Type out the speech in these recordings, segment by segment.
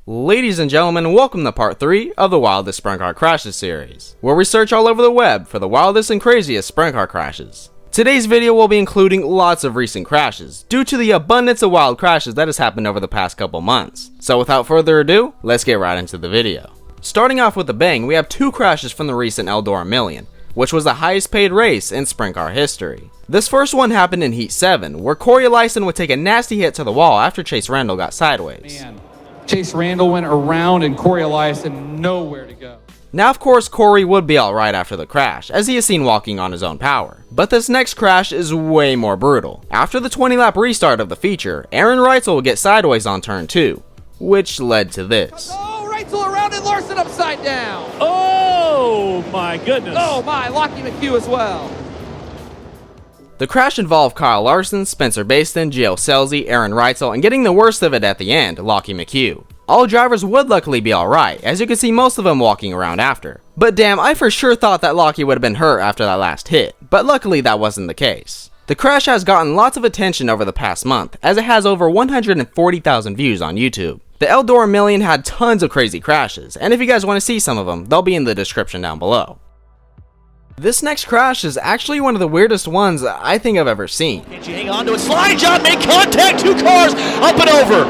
Ladies and gentlemen, welcome to part 3 of the Wildest Sprint Car Crashes series, where we search all over the web for the wildest and craziest sprint car crashes. Today's video will be including lots of recent crashes, due to the abundance of wild crashes that has happened over the past couple months. So without further ado, let's get right into the video. Starting off with a bang, we have 2 crashes from the recent Eldora Million, which was the highest paid race in sprint car history. This first one happened in Heat 7, where Corey Lyson would take a nasty hit to the wall after Chase Randall got sideways. Chase Randall went around and Corey Lyson nowhere to go. Now of course Corey would be alright after the crash, as he is seen walking on his own power. But this next crash is way more brutal. After the 20 lap restart of the feature, Aaron Reitzel would get sideways on turn 2, which led to this. Oh, Reitzel around and Larson upside down. Oh my goodness. Oh my, Lockie McHugh as well. The crash involved Kyle Larson, Spencer Baston, Gio Scelzi, Aaron Reitzel, and getting the worst of it at the end, Lockie McHugh. All drivers would luckily be alright, as you can see most of them walking around after. But damn, I for sure thought that Lockie would have been hurt after that last hit, but luckily that wasn't the case. The crash has gotten lots of attention over the past month, as it has over 140,000 views on YouTube. The Eldora Million had tons of crazy crashes, and if you guys want to see some of them, they'll be in the description down below. This next crash is actually one of the weirdest ones I think I've ever seen. Can't you hang on to it? Slide job, make contact, 2 cars, up and over.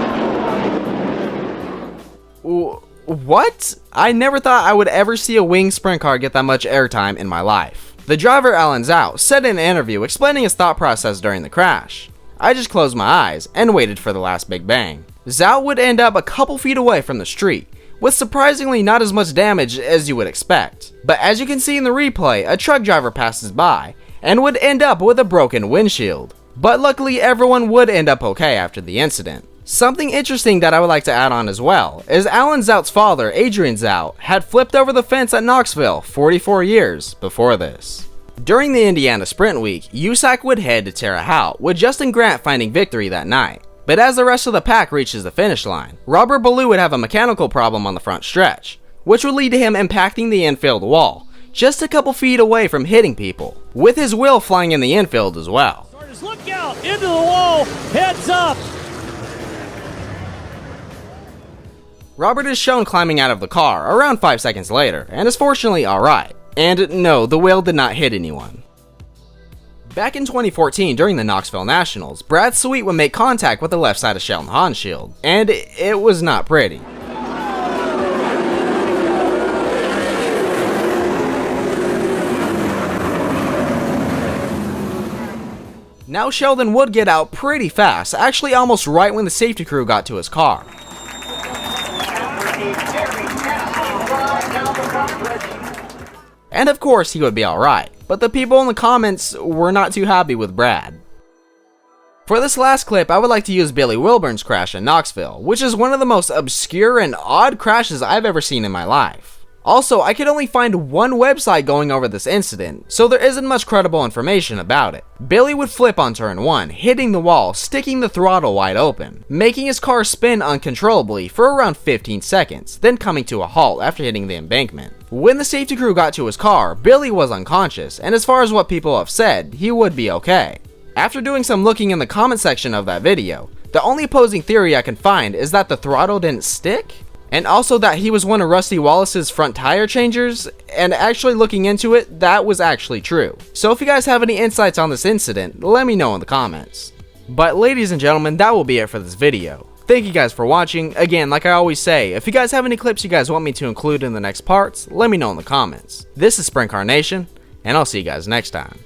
What? I never thought I would ever see a winged sprint car get that much airtime in my life. The driver Alan Zhao said in an interview explaining his thought process during the crash. I just closed my eyes and waited for the last big bang. Zhao would end up a couple feet away from the street, with surprisingly not as much damage as you would expect. But as you can see in the replay, a truck driver passes by and would end up with a broken windshield. But luckily everyone would end up okay after the incident. Something interesting that I would like to add on as well is Alan Zhao's father, Adrian Zhao, had flipped over the fence at Knoxville 44 years before this. During the Indiana Sprint Week, USAC would head to Terre Haute, with Justin Grant finding victory that night. But as the rest of the pack reaches the finish line, Robert Ballou would have a mechanical problem on the front stretch, which would lead to him impacting the infield wall, just a couple feet away from hitting people, with his wheel flying in the infield as well. Look out, into the wall, heads up. Robert is shown climbing out of the car around 5 seconds later, and is fortunately alright. And no, the wheel did not hit anyone. Back in 2014 during the Knoxville Nationals, Brad Sweet would make contact with the left side of Sheldon Hahn's shield, and it was not pretty. Now Sheldon would get out pretty fast, actually almost right when the safety crew got to his car. And of course he would be alright, but the people in the comments were not too happy with Brad. For this last clip, I would like to use Billy Wilburn's crash in Knoxville, which is one of the most obscure and odd crashes I've ever seen in my life. Also, I could only find one website going over this incident, so there isn't much credible information about it. Billy would flip on turn 1, hitting the wall, sticking the throttle wide open, making his car spin uncontrollably for around 15 seconds, then coming to a halt after hitting the embankment. When the safety crew got to his car, Billy was unconscious, and as far as what people have said, he would be okay. After doing some looking in the comment section of that video, the only opposing theory I can find is that the throttle didn't stick, and also that he was one of Rusty Wallace's front tire changers, and actually looking into it, that was actually true. So if you guys have any insights on this incident, let me know in the comments. But ladies and gentlemen, that will be it for this video. Thank you guys for watching. Again, like I always say, if you guys have any clips you guys want me to include in the next parts, let me know in the comments. This is Sprint Car Nation, and I'll see you guys next time.